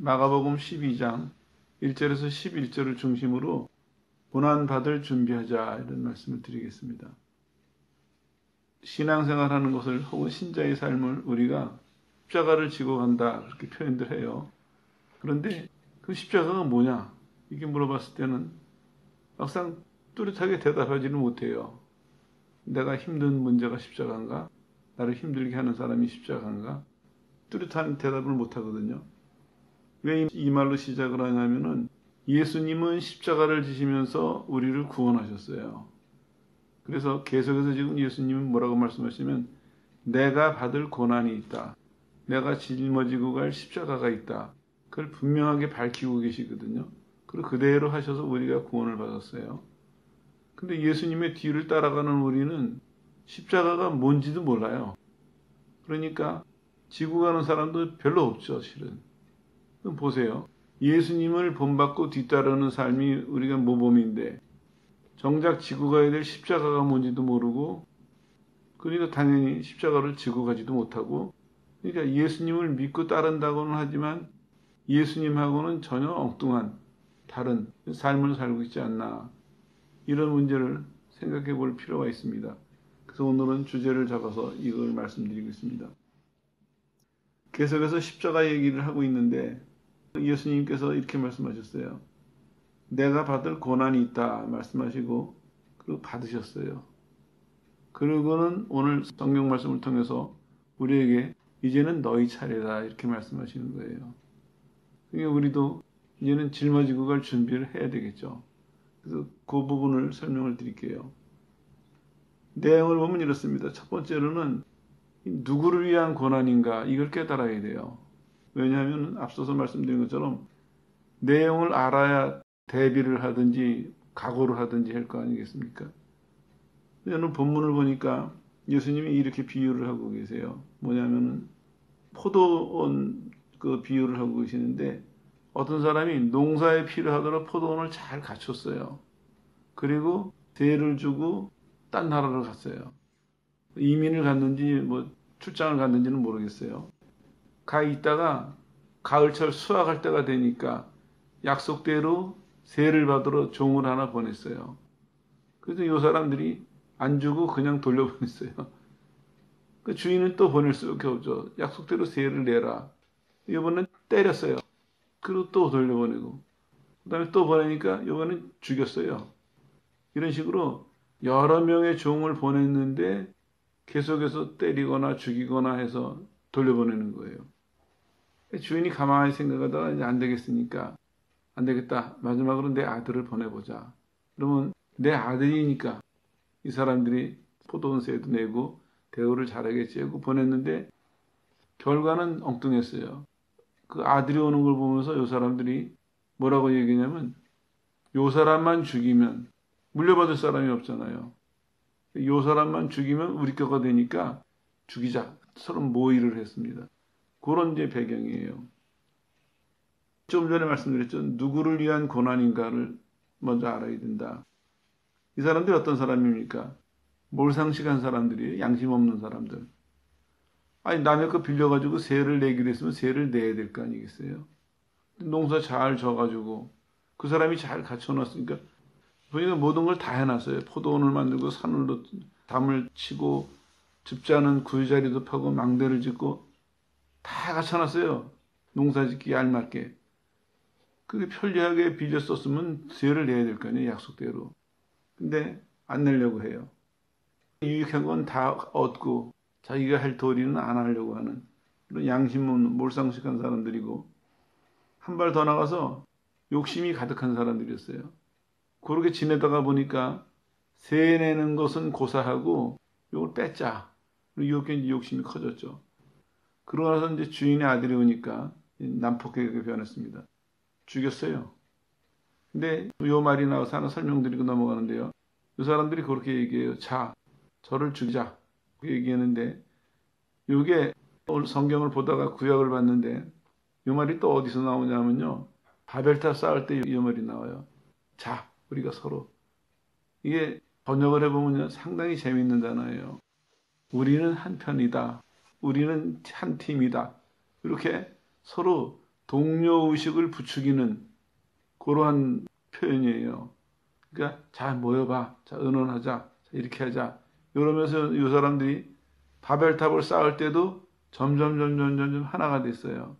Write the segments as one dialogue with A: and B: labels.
A: 마가복음 12장 1절에서 11절을 중심으로 고난받을 준비하자 이런 말씀을 드리겠습니다. 신앙생활하는 것을 혹은 신자의 삶을 우리가 십자가를 지고 간다 그렇게 표현들 해요. 그런데 그 십자가가 뭐냐 이렇게 물어봤을 때는 막상 뚜렷하게 대답하지는 못해요. 내가 힘든 문제가 십자가인가? 나를 힘들게 하는 사람이 십자가인가? 뚜렷한 대답을 못하거든요. 왜 이 말로 시작을 하냐면은 예수님은 십자가를 지시면서 우리를 구원하셨어요. 그래서 계속해서 지금 예수님은 뭐라고 말씀하시면 내가 받을 고난이 있다. 내가 짊어지고 갈 십자가가 있다. 그걸 분명하게 밝히고 계시거든요. 그리고 그대로 하셔서 우리가 구원을 받았어요. 근데 예수님의 뒤를 따라가는 우리는 십자가가 뭔지도 몰라요. 그러니까 지고 가는 사람도 별로 없죠, 실은. 그럼 보세요. 예수님을 본받고 뒤따르는 삶이 우리가 모범인데 정작 지고 가야 될 십자가가 뭔지도 모르고 그러니까 당연히 십자가를 지고 가지도 못하고 그러니까 예수님을 믿고 따른다고는 하지만 예수님하고는 전혀 엉뚱한 다른 삶을 살고 있지 않나 이런 문제를 생각해 볼 필요가 있습니다. 그래서 오늘은 주제를 잡아서 이걸 말씀드리고 있습니다. 계속해서 십자가 얘기를 하고 있는데 예수님께서 이렇게 말씀하셨어요. 내가 받을 고난이 있다 말씀하시고 그리고 받으셨어요. 그리고는 오늘 성경 말씀을 통해서 우리에게 이제는 너희 차례다 이렇게 말씀하시는 거예요. 그러니까 우리도 이제는 짊어지고 갈 준비를 해야 되겠죠. 그래서 그 부분을 설명을 드릴게요. 내용을 보면 이렇습니다. 첫 번째로는 누구를 위한 고난인가 이걸 깨달아야 돼요. 왜냐하면 앞서서 말씀드린 것처럼 내용을 알아야 대비를 하든지 각오를 하든지 할 거 아니겠습니까? 저는 본문을 보니까 예수님이 이렇게 비유를 하고 계세요. 뭐냐면은 포도원 그 비유를 하고 계시는데 어떤 사람이 농사에 필요하도록 포도원을 잘 갖췄어요. 그리고 세를 주고 딴 나라로 갔어요. 이민을 갔는지 뭐 출장을 갔는지는 모르겠어요. 가 있다가 가을철 수확할 때가 되니까 약속대로 세를 받으러 종을 하나 보냈어요. 그래서 이 사람들이 안 주고 그냥 돌려보냈어요. 그 주인은 또 보낼 수밖에 없죠. 약속대로 세를 내라. 이번엔 때렸어요. 그리고 또 돌려보내고. 그 다음에 또 보내니까 이번엔 죽였어요. 이런 식으로 여러 명의 종을 보냈는데 계속해서 때리거나 죽이거나 해서 돌려보내는 거예요. 주인이 가만히 생각하다가 이제 안 되겠으니까 안 되겠다. 마지막으로 내 아들을 보내보자. 그러면 내 아들이니까 이 사람들이 포도원세도 내고 대우를 잘하겠지 하고 보냈는데 결과는 엉뚱했어요. 그 아들이 오는 걸 보면서 이 사람들이 뭐라고 얘기냐면 이 사람만 죽이면 물려받을 사람이 없잖아요. 이 사람만 죽이면 우리 거가 되니까 죽이자. 서로 모의를 했습니다. 그런 이제 배경이에요. 좀 전에 말씀드렸죠. 누구를 위한 고난인가를 먼저 알아야 된다. 이 사람들이 어떤 사람입니까? 몰상식한 사람들이에요. 양심 없는 사람들. 아니 남의 거 빌려가지고 세를 내기로 했으면 세를 내야 될 거 아니겠어요? 농사 잘 져가지고 그 사람이 잘 갖춰놨으니까 보니까 모든 걸 다 해놨어요. 포도원을 만들고 산을 담을 치고 즙자는 굴자리도 파고 망대를 짓고 다 갖춰놨어요. 농사짓기 알맞게. 그게 편리하게 빌려 썼으면 세를 내야 될 거 아니에요. 약속대로. 근데 안 내려고 해요. 유익한 건 다 얻고 자기가 할 도리는 안 하려고 하는 그런 양심 없는 몰상식한 사람들이고 한 발 더 나가서 욕심이 가득한 사람들이었어요. 그렇게 지내다가 보니까 세 내는 것은 고사하고 이걸 뺏자. 그리고 이게 욕심이 커졌죠. 그러고 나서 이제 주인의 아들이 오니까 난폭하게 변했습니다. 죽였어요. 근데 이 말이 나와서 하나 설명드리고 넘어가는데요. 이 사람들이 그렇게 얘기해요. 자, 저를 죽이자. 그 얘기했는데 이게 오늘 성경을 보다가 구약을 봤는데 이 말이 또 어디서 나오냐면요. 바벨탑 쌓을 때 이 말이 나와요. 자, 우리가 서로. 이게 번역을 해보면 상당히 재밌는 단어예요. 우리는 한 편이다. 우리는 한 팀이다. 이렇게 서로 동료의식을 부추기는 그러한 표현이에요. 그러니까 자 모여봐, 자 의논하자, 자, 이렇게 하자. 이러면서 이 사람들이 바벨탑을 쌓을 때도 점점 하나가 됐어요.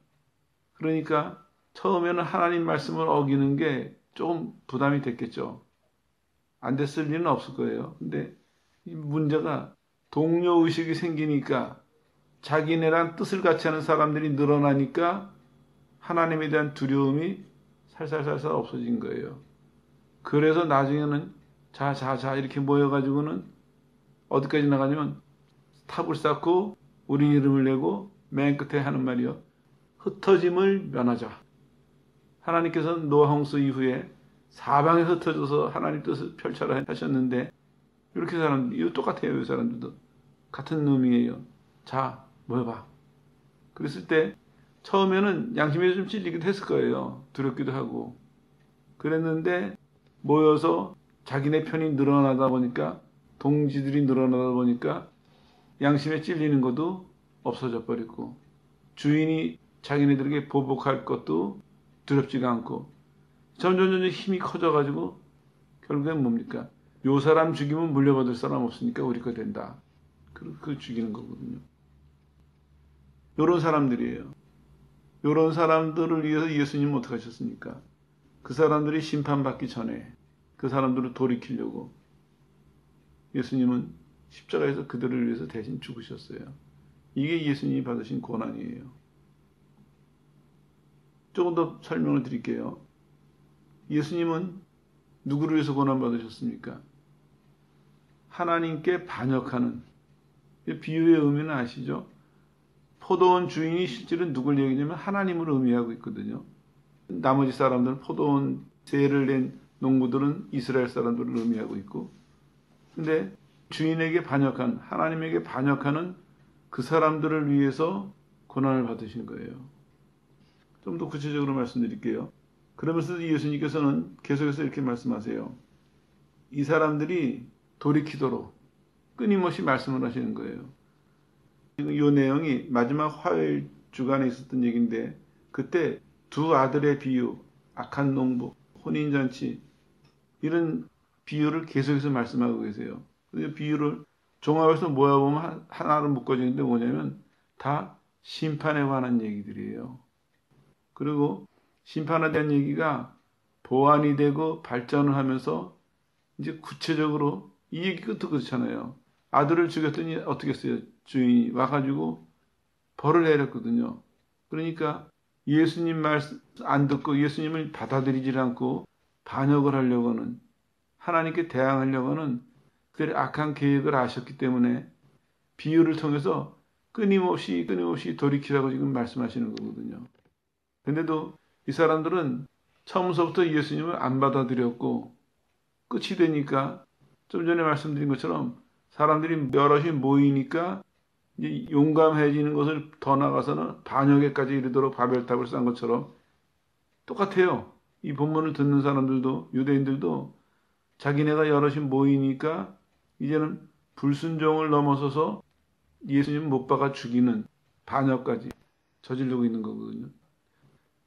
A: 그러니까 처음에는 하나님 말씀을 어기는 게 조금 부담이 됐겠죠. 안 됐을 리는 없을 거예요. 근데 이 문제가 동료의식이 생기니까 자기네랑 뜻을 같이 하는 사람들이 늘어나니까 하나님에 대한 두려움이 살살살살 없어진 거예요. 그래서 나중에는 자 이렇게 모여가지고는 어디까지 나가냐면 탑을 쌓고 우리 이름을 내고 맨 끝에 하는 말이요. 흩어짐을 면하자. 하나님께서는 노아 홍수 이후에 사방에 흩어져서 하나님 뜻을 펼쳐라 하셨는데 이렇게 이거 똑같아요. 이 사람들도 같은 의미예요. 자 모여봐. 그랬을 때 처음에는 양심에 좀 찔리기도 했을 거예요. 두렵기도 하고. 그랬는데 모여서 자기네 편이 늘어나다 보니까 동지들이 늘어나다 보니까 양심에 찔리는 것도 없어져 버리고 주인이 자기네들에게 보복할 것도 두렵지가 않고 점점 힘이 커져가지고 결국엔 뭡니까? 요 사람 죽이면 물려받을 사람 없으니까 우리 거 된다. 그 죽이는 거거든요. 요런 사람들이에요. 요런 사람들을 위해서 예수님은 어떻게 하셨습니까? 그 사람들이 심판받기 전에 그 사람들을 돌이키려고 예수님은 십자가에서 그들을 위해서 대신 죽으셨어요. 이게 예수님이 받으신 고난이에요. 조금 더 설명을 드릴게요. 예수님은 누구를 위해서 고난받으셨습니까? 하나님께 반역하는 비유의 의미는 아시죠? 포도원 주인이 실제로 누굴 얘기냐면 하나님을 의미하고 있거든요. 나머지 사람들은 포도원 세를 낸 농부들은 이스라엘 사람들을 의미하고 있고 근데 주인에게 반역한 하나님에게 반역하는 그 사람들을 위해서 고난을 받으신 거예요. 좀 더 구체적으로 말씀드릴게요. 그러면서 예수님께서는 계속해서 이렇게 말씀하세요. 이 사람들이 돌이키도록 끊임없이 말씀을 하시는 거예요. 이 내용이 마지막 화요일 주간에 있었던 얘기인데 그때 두 아들의 비유, 악한 농부, 혼인잔치 이런 비유를 계속해서 말씀하고 계세요. 그 비유를 종합해서 모아보면 하나로 묶어지는데 뭐냐면 다 심판에 관한 얘기들이에요. 그리고 심판에 대한 얘기가 보완이 되고 발전을 하면서 이제 구체적으로 이 얘기 끝도 그렇잖아요. 아들을 죽였더니 어떻게 했어요? 주인이 와가지고 벌을 내렸거든요. 그러니까 예수님 말씀 안 듣고 예수님을 받아들이질 않고 반역을 하려고 하는 하나님께 대항하려고 하는 그들의 악한 계획을 아셨기 때문에 비유를 통해서 끊임없이 돌이키라고 지금 말씀하시는 거거든요. 근데도 이 사람들은 처음부터 예수님을 안 받아들였고 끝이 되니까 좀 전에 말씀드린 것처럼 사람들이 여럿이 모이니까 이제 용감해지는 것을 더 나가서는 반역에까지 이르도록 바벨탑을 쌓은 것처럼 똑같아요. 이 본문을 듣는 사람들도 유대인들도 자기네가 여럿이 모이니까 이제는 불순종을 넘어서서 예수님 못 박아 죽이는 반역까지 저지르고 있는 거거든요.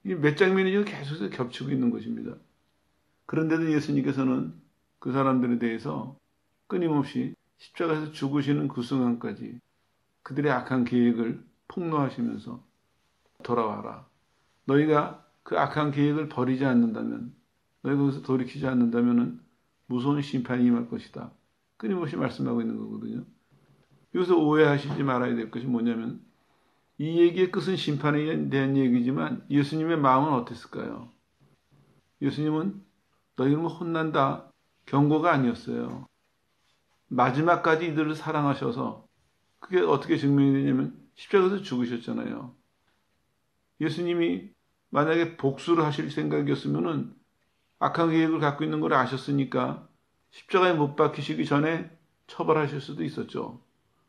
A: 이게 몇 장면이 지금 계속해서 겹치고 있는 것입니다. 그런데도 예수님께서는 그 사람들에 대해서 끊임없이 십자가에서 죽으시는 그 순간까지 그들의 악한 계획을 폭로하시면서 돌아와라. 너희가 그 악한 계획을 버리지 않는다면 너희가 거기서 돌이키지 않는다면 무서운 심판이 임할 것이다. 끊임없이 말씀하고 있는 거거든요. 여기서 오해하시지 말아야 될 것이 뭐냐면 이 얘기의 끝은 심판에 대한 얘기지만 예수님의 마음은 어땠을까요? 예수님은 너희는 혼난다 경고가 아니었어요. 마지막까지 이들을 사랑하셔서 그게 어떻게 증명이 되냐면 십자가에서 죽으셨잖아요. 예수님이 만약에 복수를 하실 생각이었으면은 악한 계획을 갖고 있는 걸 아셨으니까 십자가에 못 박히시기 전에 처벌하실 수도 있었죠.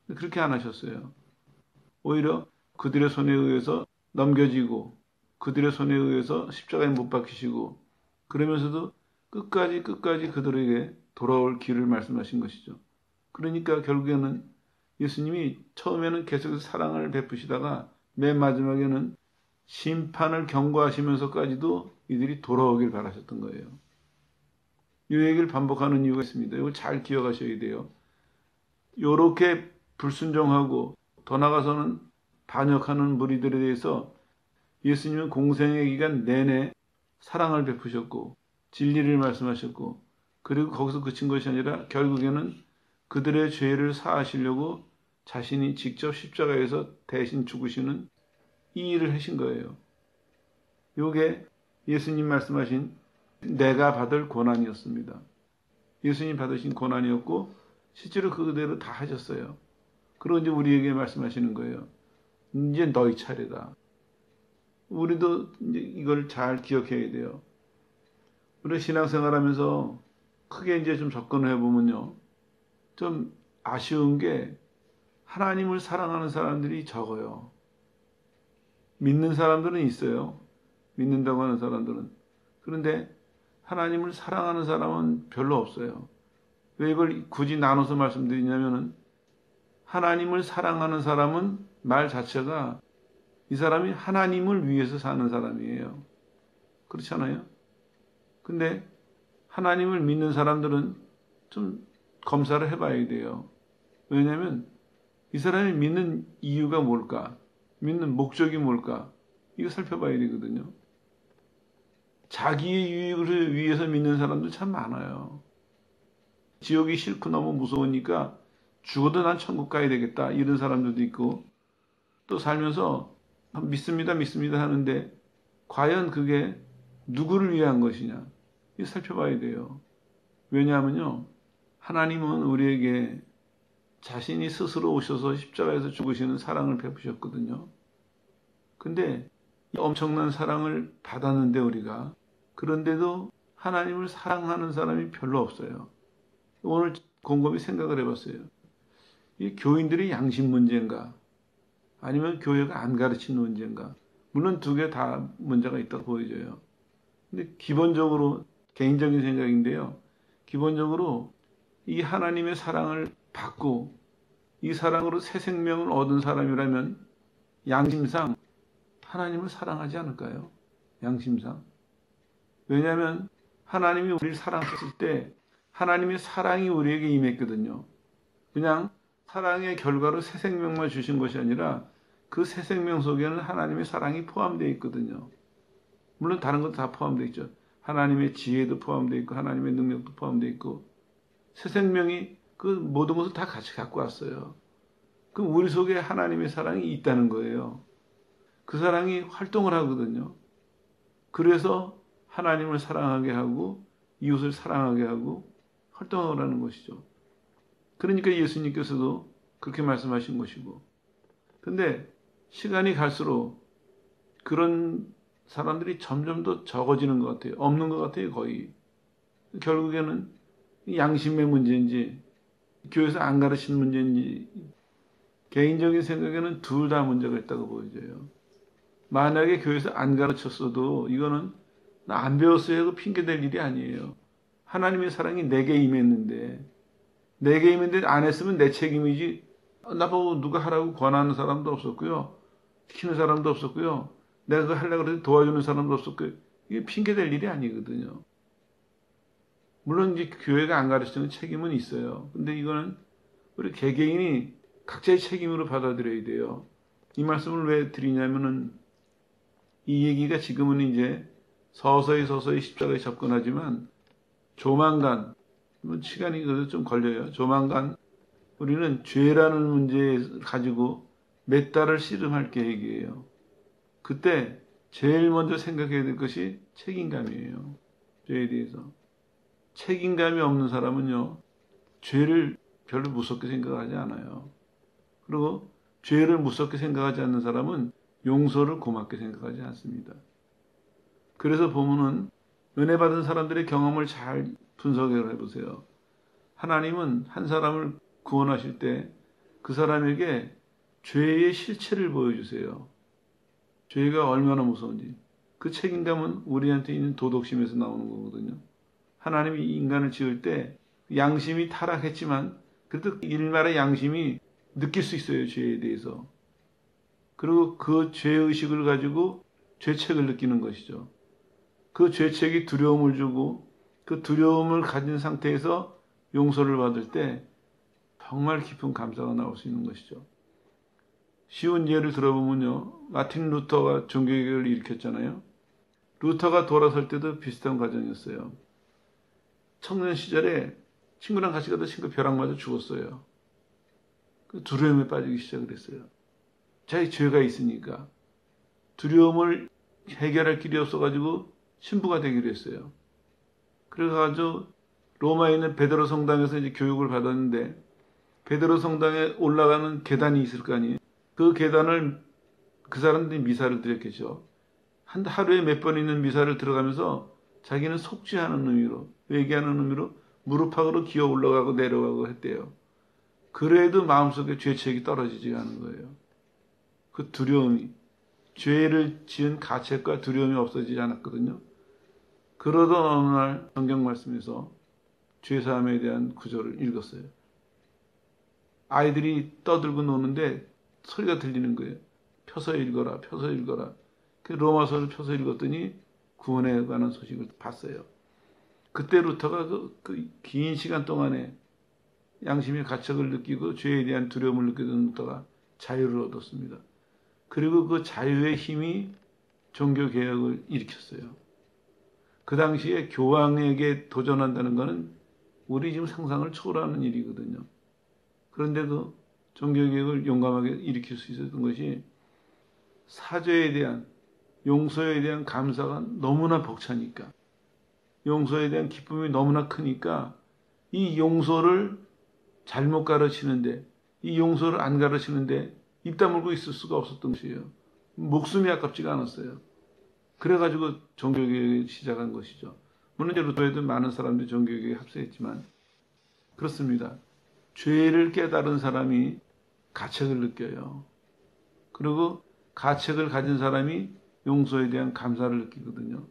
A: 그렇게 안 하셨어요. 오히려 그들의 손에 의해서 넘겨지고 그들의 손에 의해서 십자가에 못 박히시고 그러면서도 끝까지 그들에게 돌아올 길을 말씀하신 것이죠. 그러니까 결국에는 예수님이 처음에는 계속해서 사랑을 베푸시다가 맨 마지막에는 심판을 경고하시면서까지도 이들이 돌아오길 바라셨던 거예요. 이 얘기를 반복하는 이유가 있습니다. 이걸 잘 기억하셔야 돼요. 이렇게 불순종하고 더 나아가서는 반역하는 무리들에 대해서 예수님은 공생의 기간 내내 사랑을 베푸셨고 진리를 말씀하셨고 그리고 거기서 그친 것이 아니라 결국에는 그들의 죄를 사하시려고 자신이 직접 십자가에서 대신 죽으시는 이 일을 하신 거예요. 이게 예수님 말씀하신 내가 받을 고난이었습니다. 예수님 받으신 고난이었고 실제로 그대로 다 하셨어요. 그리고 이제 우리에게 말씀하시는 거예요. 이제 너희 차례다. 우리도 이제 이걸 잘 기억해야 돼요. 우리 신앙생활하면서 크게 이제 좀 접근을 해보면요. 좀 아쉬운 게 하나님을 사랑하는 사람들이 적어요. 믿는 사람들은 있어요. 믿는다고 하는 사람들은. 그런데 하나님을 사랑하는 사람은 별로 없어요. 왜 이걸 굳이 나눠서 말씀드리냐면은 하나님을 사랑하는 사람은 말 자체가 이 사람이 하나님을 위해서 사는 사람이에요. 그렇잖아요? 근데 하나님을 믿는 사람들은 좀 검사를 해봐야 돼요. 왜냐하면 이 사람이 믿는 이유가 뭘까? 믿는 목적이 뭘까? 이거 살펴봐야 되거든요. 자기의 유익을 위해서 믿는 사람들 참 많아요. 지옥이 싫고 너무 무서우니까 죽어도 난 천국 가야 되겠다 이런 사람들도 있고 또 살면서 믿습니다 하는데 과연 그게 누구를 위한 것이냐 이거 살펴봐야 돼요. 왜냐하면요 하나님은 우리에게 자신이 스스로 오셔서 십자가에서 죽으시는 사랑을 베푸셨거든요. 근데 이 엄청난 사랑을 받았는데 우리가 그런데도 하나님을 사랑하는 사람이 별로 없어요. 오늘 곰곰이 생각을 해봤어요. 이 교인들의 양심 문제인가? 아니면 교회가 안 가르치는 문제인가? 물론 두 개 다 문제가 있다고 보여져요. 근데 기본적으로 개인적인 생각인데요. 기본적으로 이 하나님의 사랑을 받고 이 사랑으로 새 생명을 얻은 사람이라면 양심상 하나님을 사랑하지 않을까요? 양심상. 왜냐하면 하나님이 우리를 사랑하셨을 때 하나님의 사랑이 우리에게 임했거든요. 그냥 사랑의 결과로 새 생명만 주신 것이 아니라 그 새 생명 속에는 하나님의 사랑이 포함되어 있거든요. 물론 다른 것도 다 포함되어 있죠. 하나님의 지혜도 포함되어 있고 하나님의 능력도 포함되어 있고 새 생명이 그 모든 것을 다 같이 갖고 왔어요. 그럼 우리 속에 하나님의 사랑이 있다는 거예요. 그 사랑이 활동을 하거든요. 그래서 하나님을 사랑하게 하고 이웃을 사랑하게 하고 활동을 하는 것이죠. 그러니까 예수님께서도 그렇게 말씀하신 것이고. 근데 시간이 갈수록 그런 사람들이 점점 더 적어지는 것 같아요. 없는 것 같아요, 거의. 결국에는 양심의 문제인지 교회에서 안 가르치는 문제인지 개인적인 생각에는 둘 다 문제가 있다고 보여져요. 만약에 교회에서 안 가르쳤어도 이거는 나 안 배웠어요 하고 핑계댈 일이 아니에요. 하나님의 사랑이 내게 임했는데 내게 임했는데 안 했으면 내 책임이지 나보고 누가 하라고 권하는 사람도 없었고요. 시키는 사람도 없었고요. 내가 그거 하려고 해서 도와주는 사람도 없었고요. 이게 핑계댈 일이 아니거든요. 물론 이제 교회가 안 가르치는 책임은 있어요. 근데 이거는 우리 개개인이 각자의 책임으로 받아들여야 돼요. 이 말씀을 왜 드리냐면은 이 얘기가 지금은 이제 서서히 십자가에 접근하지만 조만간 시간이 그래도 좀 걸려요. 조만간 우리는 죄라는 문제 가지고 몇 달을 씨름할 계획이에요. 그때 제일 먼저 생각해야 될 것이 책임감이에요. 죄에 대해서. 책임감이 없는 사람은요. 죄를 별로 무섭게 생각하지 않아요. 그리고 죄를 무섭게 생각하지 않는 사람은 용서를 고맙게 생각하지 않습니다. 그래서 보면은 은혜 받은 사람들의 경험을 잘 분석을 해보세요. 하나님은 한 사람을 구원하실 때 그 사람에게 죄의 실체를 보여주세요. 죄가 얼마나 무서운지. 그 책임감은 우리한테 있는 도덕심에서 나오는 거거든요. 하나님이 인간을 지을 때 양심이 타락했지만 그래도 일말의 양심이 느낄 수 있어요. 죄에 대해서. 그리고 그 죄의식을 가지고 죄책을 느끼는 것이죠. 그 죄책이 두려움을 주고 그 두려움을 가진 상태에서 용서를 받을 때 정말 깊은 감사가 나올 수 있는 것이죠. 쉬운 예를 들어보면요. 마틴 루터가 종교개혁을 일으켰잖아요. 루터가 돌아설 때도 비슷한 과정이었어요. 청년 시절에 친구랑 같이 가다 친구 벼락 맞아 죽었어요. 그 두려움에 빠지기 시작을 했어요. 자기 죄가 있으니까. 두려움을 해결할 길이 없어가지고 신부가 되기로 했어요. 그래가지고 로마에 있는 베드로 성당에서 이제 교육을 받았는데 베드로 성당에 올라가는 계단이 있을 거 아니에요. 그 계단을 그 사람들이 미사를 드렸겠죠. 하루에 몇 번 있는 미사를 들어가면서 자기는 속죄하는 의미로, 회개하는 의미로 무릎팍으로 기어 올라가고 내려가고 했대요. 그래도 마음속에 죄책이 떨어지지 않은 거예요. 그 두려움이, 죄를 지은 가책과 두려움이 없어지지 않았거든요. 그러던 어느 날 성경 말씀에서 죄사함에 대한 구절을 읽었어요. 아이들이 떠들고 노는데 소리가 들리는 거예요. 펴서 읽어라, 펴서 읽어라. 그 로마서를 펴서 읽었더니 구원에 관한 소식을 봤어요. 그때 루터가 그 긴 시간 동안에 양심의 가책을 느끼고 죄에 대한 두려움을 느끼던 루터가 자유를 얻었습니다. 그리고 그 자유의 힘이 종교개혁을 일으켰어요. 그 당시에 교황에게 도전한다는 것은 우리 지금 상상을 초월하는 일이거든요. 그런데 그 종교개혁을 용감하게 일으킬 수 있었던 것이 사죄에 대한, 용서에 대한 감사가 너무나 벅차니까, 용서에 대한 기쁨이 너무나 크니까 이 용서를 잘못 가르치는데, 이 용서를 안 가르치는데 입 다물고 있을 수가 없었던 것이에요. 목숨이 아깝지가 않았어요. 그래가지고 종교개혁이 시작한 것이죠. 물론 이제 루터에도 많은 사람들이 종교개혁에 합세했지만 그렇습니다. 죄를 깨달은 사람이 가책을 느껴요. 그리고 가책을 가진 사람이 용서에 대한 감사를 느끼거든요.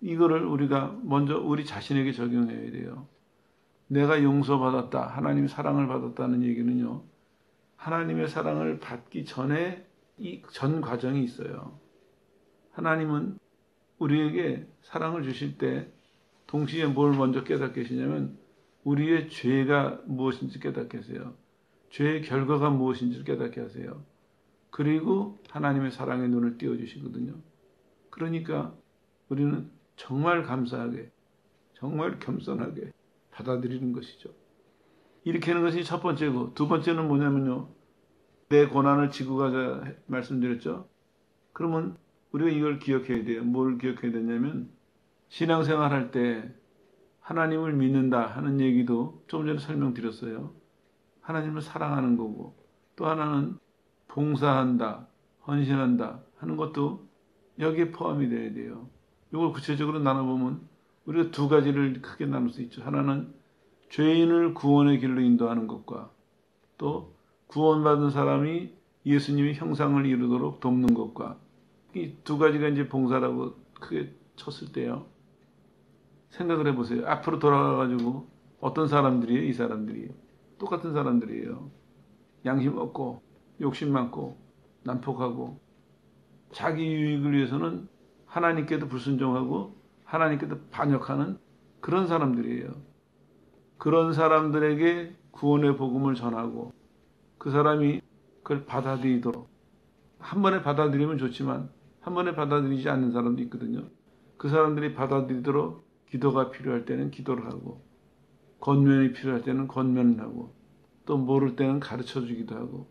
A: 이거를 우리가 먼저 우리 자신에게 적용해야 돼요. 내가 용서받았다, 하나님의 사랑을 받았다는 얘기는요. 하나님의 사랑을 받기 전에 이 전 과정이 있어요. 하나님은 우리에게 사랑을 주실 때 동시에 뭘 먼저 깨닫게 하시냐면 우리의 죄가 무엇인지 깨닫게 하세요. 죄의 결과가 무엇인지를 깨닫게 하세요. 그리고 하나님의 사랑의 눈을 띄워주시거든요. 그러니까 우리는 정말 감사하게, 정말 겸손하게 받아들이는 것이죠. 이렇게 하는 것이 첫 번째고, 두 번째는 뭐냐면요. 내 고난을 지고 가자 말씀드렸죠. 그러면 우리가 이걸 기억해야 돼요. 뭘 기억해야 되냐면 신앙생활 할 때 하나님을 믿는다 하는 얘기도 좀 전에 설명드렸어요. 하나님을 사랑하는 거고 또 하나는 봉사한다, 헌신한다 하는 것도 여기에 포함이 돼야 돼요. 이걸 구체적으로 나눠보면 우리가 두 가지를 크게 나눌 수 있죠. 하나는 죄인을 구원의 길로 인도하는 것과 또 구원받은 사람이 예수님의 형상을 이루도록 돕는 것과 이 두 가지가 이제 봉사라고 크게 쳤을 때요. 생각을 해보세요. 앞으로 돌아가가지고 어떤 사람들이에요? 이 사람들이 똑같은 사람들이에요. 양심 없고 욕심 많고 난폭하고 자기 유익을 위해서는 하나님께도 불순종하고 하나님께도 반역하는 그런 사람들이에요. 그런 사람들에게 구원의 복음을 전하고 그 사람이 그걸 받아들이도록 한 번에 받아들이면 좋지만 한 번에 받아들이지 않는 사람도 있거든요. 그 사람들이 받아들이도록 기도가 필요할 때는 기도를 하고 권면이 필요할 때는 권면을 하고 또 모를 때는 가르쳐 주기도 하고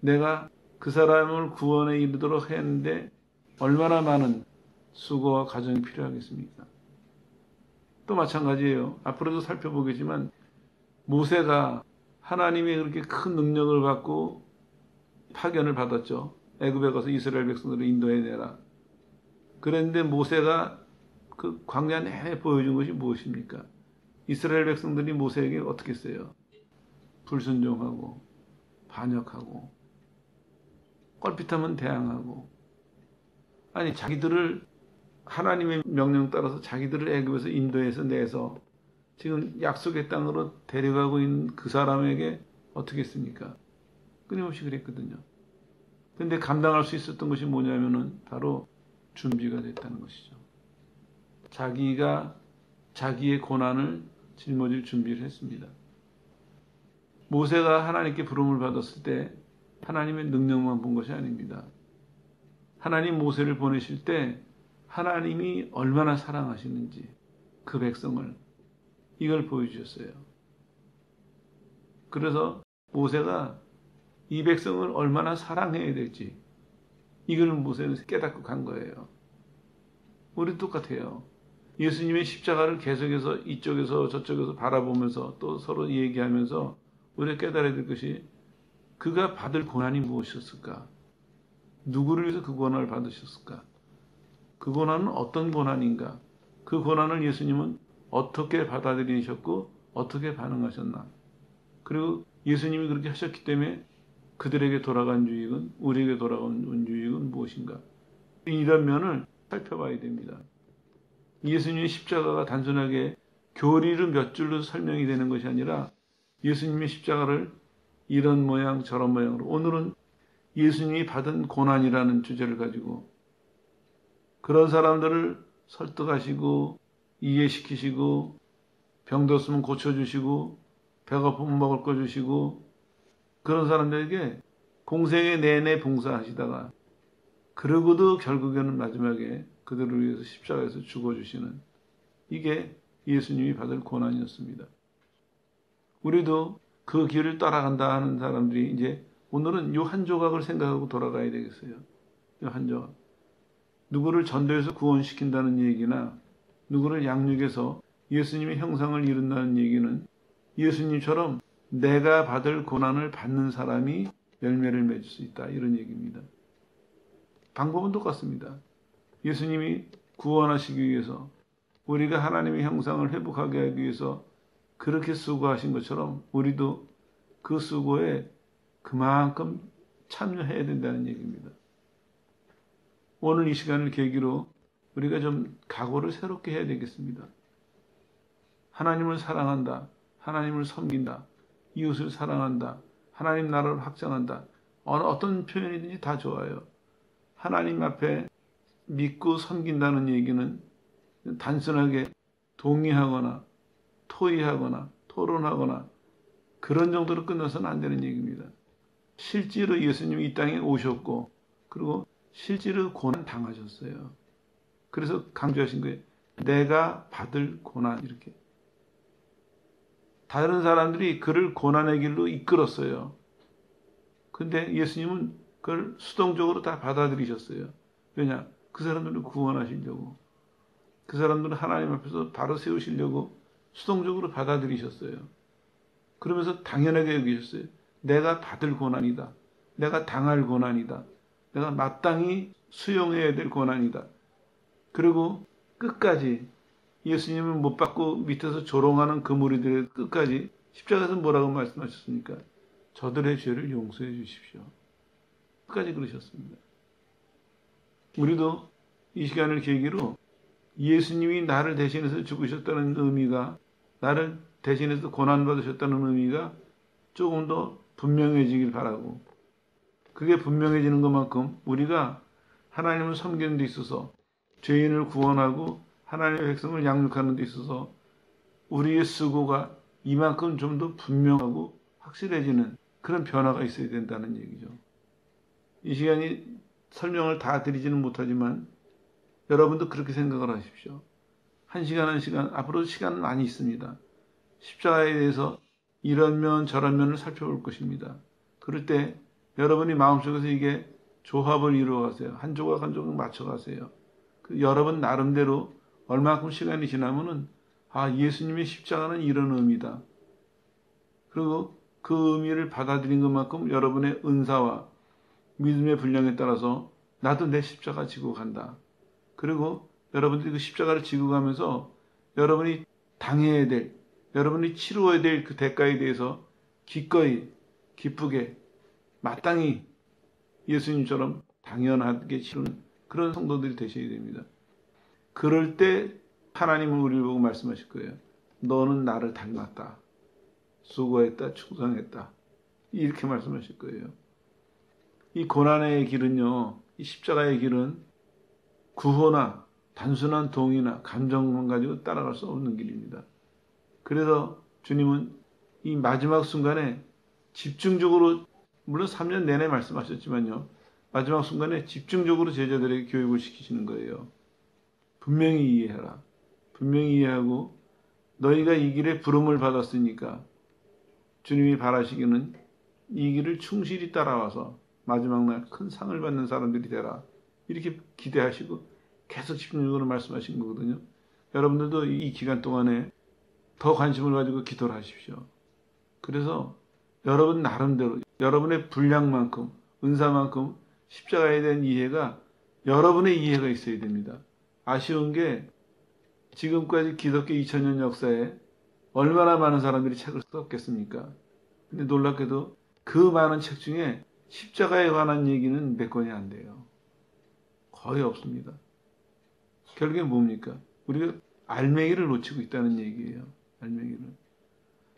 A: 내가 그 사람을 구원에 이르도록 했는데 얼마나 많은 수고와 과정이 필요하겠습니까? 또 마찬가지예요. 앞으로도 살펴보겠지만 모세가 하나님의 그렇게 큰 능력을 받고 파견을 받았죠. 애굽에 가서 이스라엘 백성들을 인도해내라. 그런데 모세가 그 광야 내내 보여준 것이 무엇입니까? 이스라엘 백성들이 모세에게 어떻게 했어요? 불순종하고 반역하고 껄핏하면 대항하고 아니 자기들을 하나님의 명령 따라서 자기들을 애굽에서 인도해서 내서 지금 약속의 땅으로 데려가고 있는 그 사람에게 어떻게 했습니까? 끊임없이 그랬거든요. 근데 감당할 수 있었던 것이 뭐냐면은 바로 준비가 됐다는 것이죠. 자기가 자기의 고난을 짊어질 준비를 했습니다. 모세가 하나님께 부름을 받았을 때 하나님의 능력만 본 것이 아닙니다. 하나님 모세를 보내실 때 하나님이 얼마나 사랑하시는지 그 백성을 이걸 보여주셨어요. 그래서 모세가 이 백성을 얼마나 사랑해야 될지 이걸 모세는 깨닫고 간 거예요. 우리 똑같아요. 예수님의 십자가를 계속해서 이쪽에서 저쪽에서 바라보면서 또 서로 얘기하면서 우리가 깨달아야 될 것이 그가 받을 고난이 무엇이었을까? 누구를 위해서 그 고난을 받으셨을까? 그 고난은 어떤 고난인가? 그 고난을 예수님은 어떻게 받아들이셨고 어떻게 반응하셨나? 그리고 예수님이 그렇게 하셨기 때문에 그들에게 돌아간 유익은 우리에게 돌아온 유익은 무엇인가? 이런 면을 살펴봐야 됩니다. 예수님의 십자가가 단순하게 교리로 몇 줄로 설명이 되는 것이 아니라 예수님의 십자가를 이런 모양 저런 모양으로 오늘은 예수님이 받은 고난이라는 주제를 가지고 그런 사람들을 설득하시고 이해시키시고 병들었으면 고쳐주시고 배고프면 먹을 거 주시고 그런 사람들에게 공생의 내내 봉사하시다가 그러고도 결국에는 마지막에 그들을 위해서 십자가에서 죽어주시는 이게 예수님이 받을 고난이었습니다. 우리도 그 길을 따라간다 하는 사람들이 이제 오늘은 요 한 조각을 생각하고 돌아가야 되겠어요. 요 한 조각. 누구를 전도해서 구원시킨다는 얘기나 누구를 양육해서 예수님의 형상을 이룬다는 얘기는 예수님처럼 내가 받을 고난을 받는 사람이 열매를 맺을 수 있다. 이런 얘기입니다. 방법은 똑같습니다. 예수님이 구원하시기 위해서 우리가 하나님의 형상을 회복하게 하기 위해서 그렇게 수고하신 것처럼 우리도 그 수고에 그만큼 참여해야 된다는 얘기입니다. 오늘 이 시간을 계기로 우리가 좀 각오를 새롭게 해야 되겠습니다. 하나님을 사랑한다. 하나님을 섬긴다. 이웃을 사랑한다. 하나님 나라를 확장한다. 어떤 표현이든지 다 좋아요. 하나님 앞에 믿고 섬긴다는 얘기는 단순하게 동의하거나 토의하거나 토론하거나 그런 정도로 끝나서는 안 되는 얘기입니다. 실제로 예수님이 이 땅에 오셨고 그리고 실제로 고난 당하셨어요. 그래서 강조하신 거예요. 내가 받을 고난 이렇게. 다른 사람들이 그를 고난의 길로 이끌었어요. 근데 예수님은 그걸 수동적으로 다 받아들이셨어요. 왜냐? 그 사람들을 구원하시려고. 그 사람들을 하나님 앞에서 바로 세우시려고 수동적으로 받아들이셨어요. 그러면서 당연하게 여기셨어요. 내가 받을 고난이다. 내가 당할 고난이다. 내가 마땅히 수용해야 될 고난이다. 그리고 끝까지 예수님은 못 받고 밑에서 조롱하는 그 무리들의 끝까지 십자가에서 뭐라고 말씀하셨습니까? 저들의 죄를 용서해 주십시오. 끝까지 그러셨습니다. 우리도 이 시간을 계기로 예수님이 나를 대신해서 죽으셨다는 의미가 나를 대신해서 고난받으셨다는 의미가 조금 더 분명해지길 바라고 그게 분명해지는 것만큼 우리가 하나님을 섬기는 데 있어서 죄인을 구원하고 하나님의 백성을 양육하는 데 있어서 우리의 수고가 이만큼 좀 더 분명하고 확실해지는 그런 변화가 있어야 된다는 얘기죠. 이 시간이 설명을 다 드리지는 못하지만 여러분도 그렇게 생각을 하십시오. 한 시간 앞으로 시간은 많이 있습니다. 십자가에 대해서 이런 면 저런 면을 살펴볼 것입니다. 그럴 때 여러분이 마음속에서 이게 조합을 이루어가세요. 한 조각 한 조각 맞춰가세요. 여러분 나름대로 얼마큼 시간이 지나면은 예수님의 십자가는 이런 의미다. 그리고 그 의미를 받아들인 것만큼 여러분의 은사와 믿음의 분량에 따라서 나도 내 십자가 지고 간다. 그리고 여러분들이 그 십자가를 지고 가면서 여러분이 당해야 될, 여러분이 치루어야 될 그 대가에 대해서 기꺼이, 기쁘게, 마땅히 예수님처럼 당연하게 치르는 그런 성도들이 되셔야 됩니다. 그럴 때 하나님은 우리를 보고 말씀하실 거예요. 너는 나를 닮았다. 수고했다. 충성했다. 이렇게 말씀하실 거예요. 이 고난의 길은요. 이 십자가의 길은 구호나 단순한 동의나 감정만 가지고 따라갈 수 없는 길입니다. 그래서 주님은 이 마지막 순간에 집중적으로, 물론 3년 내내 말씀하셨지만요, 마지막 순간에 집중적으로 제자들에게 교육을 시키시는 거예요. 분명히 이해해라. 분명히 이해하고 너희가 이 길에 부름을 받았으니까 주님이 바라시기는 이 길을 충실히 따라와서 마지막 날 큰 상을 받는 사람들이 되라. 이렇게 기대하시고 계속 집중적으로 말씀하신 거거든요. 여러분들도 이 기간 동안에 더 관심을 가지고 기도를 하십시오. 그래서 여러분 나름대로 여러분의 분량만큼, 은사만큼 십자가에 대한 이해가 여러분의 이해가 있어야 됩니다. 아쉬운 게 지금까지 기독교 2000년 역사에 얼마나 많은 사람들이 책을 썼겠습니까? 근데 놀랍게도 그 많은 책 중에 십자가에 관한 얘기는 몇 권이 안 돼요. 거의 없습니다. 결국에 뭡니까? 우리가 알맹이를 놓치고 있다는 얘기예요.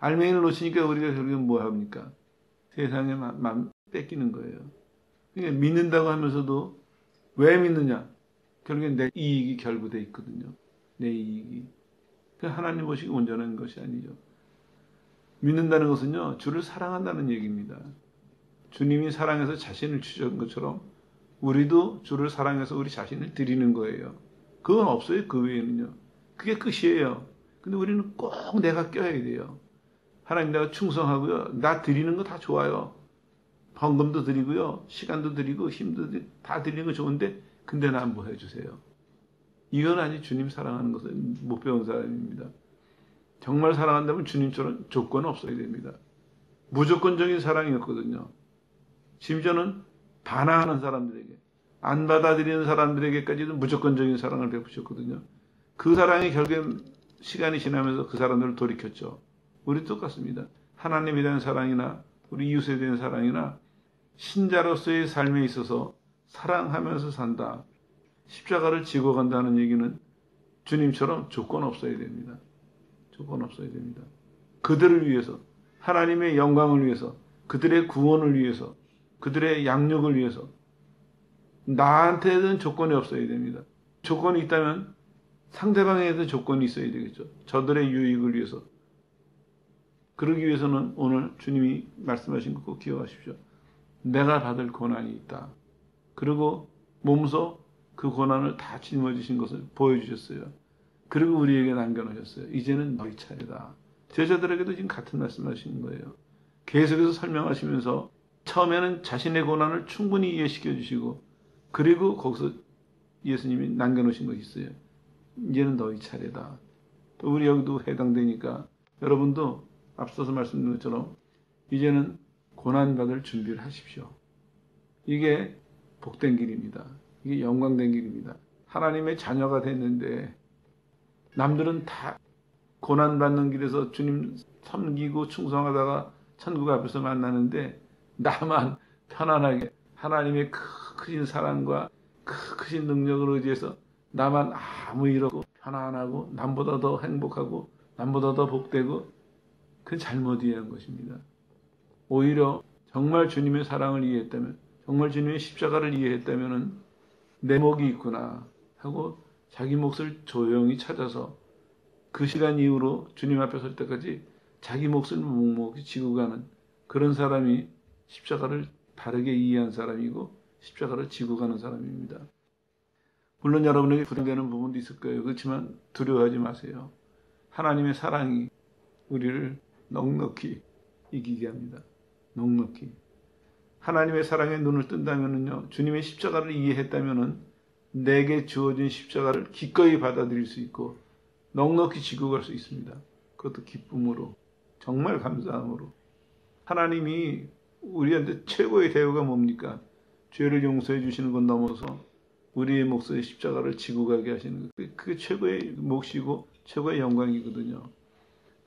A: 알맹이를 놓치니까 우리가 결국에 뭐 합니까? 세상에 맘 뺏기는 거예요. 그러니까 믿는다고 하면서도 왜 믿느냐? 결국엔 내 이익이 결부돼 있거든요. 내 이익이. 하나님 보시기 온전한 것이 아니죠. 믿는다는 것은요, 주를 사랑한다는 얘기입니다. 주님이 사랑해서 자신을 주신 것처럼 우리도 주를 사랑해서 우리 자신을 드리는 거예요. 그건 없어요. 그 외에는요. 그게 끝이에요. 근데 우리는 꼭 내가 껴야 돼요. 하나님 내가 충성하고요. 나 드리는 거 다 좋아요. 헌금도 드리고요. 시간도 드리고 힘도 다 드리는 거 좋은데 근데 나 뭐 해주세요. 이건 아직 주님 사랑하는 것을 못 배운 사람입니다. 정말 사랑한다면 주님처럼 조건 없어야 됩니다. 무조건적인 사랑이었거든요. 심지어는 반항하는 사람들에게, 안 받아들이는 사람들에게까지도 무조건적인 사랑을 베푸셨거든요. 그 사랑이 결국엔 시간이 지나면서 그 사람들을 돌이켰죠. 우리 똑같습니다. 하나님에 대한 사랑이나 우리 이웃에 대한 사랑이나 신자로서의 삶에 있어서 사랑하면서 산다. 십자가를 지고 간다는 얘기는 주님처럼 조건 없어야 됩니다. 조건 없어야 됩니다. 그들을 위해서, 하나님의 영광을 위해서, 그들의 구원을 위해서, 그들의 양육을 위해서 나한테는 조건이 없어야 됩니다. 조건이 있다면 상대방에도 조건이 있어야 되겠죠. 저들의 유익을 위해서. 그러기 위해서는 오늘 주님이 말씀하신 거 꼭 기억하십시오. 내가 받을 고난이 있다. 그리고 몸소 그 고난을 다 짊어지신 것을 보여주셨어요. 그리고 우리에게 남겨놓으셨어요. 이제는 너희 차례다. 제자들에게도 지금 같은 말씀하시는 거예요. 계속해서 설명하시면서 처음에는 자신의 고난을 충분히 이해시켜 주시고 그리고 거기서 예수님이 남겨놓으신 것이 있어요. 이제는 너희 차례다. 또 우리 여기도 해당되니까 여러분도 앞서서 말씀드린 것처럼 이제는 고난받을 준비를 하십시오. 이게 복된 길입니다. 이게 영광된 길입니다. 하나님의 자녀가 됐는데 남들은 다 고난받는 길에서 주님 섬기고 충성하다가 천국 앞에서 만나는데 나만 편안하게 하나님의 크신 사랑과 크신 능력을 의지해서 나만 아무 일 없고 편안하고 남보다 더 행복하고 남보다 더 복되고 그건 잘못 이해한 것입니다. 오히려 정말 주님의 사랑을 이해했다면 정말 주님의 십자가를 이해했다면 내 몫이 있구나 하고 자기 몫을 조용히 찾아서 그 시간 이후로 주님 앞에 설 때까지 자기 몫을 묵묵히 지고 가는 그런 사람이 십자가를 바르게 이해한 사람이고 십자가를 지고 가는 사람입니다. 물론 여러분에게 부담되는 부분도 있을 거예요. 그렇지만 두려워하지 마세요. 하나님의 사랑이 우리를 넉넉히 이기게 합니다. 넉넉히. 하나님의 사랑에 눈을 뜬다면요, 주님의 십자가를 이해했다면은 내게 주어진 십자가를 기꺼이 받아들일 수 있고 넉넉히 지고 갈 수 있습니다. 그것도 기쁨으로, 정말 감사함으로. 하나님이 우리한테 최고의 대우가 뭡니까? 죄를 용서해 주시는 것 넘어서 우리의 몫의 십자가를 지고 가게 하시는 것. 그게 최고의 몫이고 최고의 영광이거든요.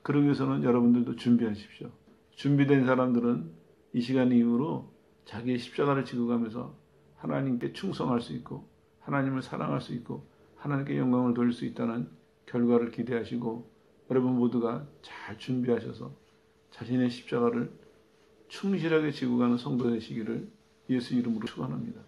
A: 그러기 위해서는 여러분들도 준비하십시오. 준비된 사람들은 이 시간 이후로 자기의 십자가를 지고 가면서 하나님께 충성할 수 있고 하나님을 사랑할 수 있고 하나님께 영광을 돌릴 수 있다는 결과를 기대하시고 여러분 모두가 잘 준비하셔서 자신의 십자가를 충실하게 지고 가는 성도 되시기를 예수 이름으로 축원합니다.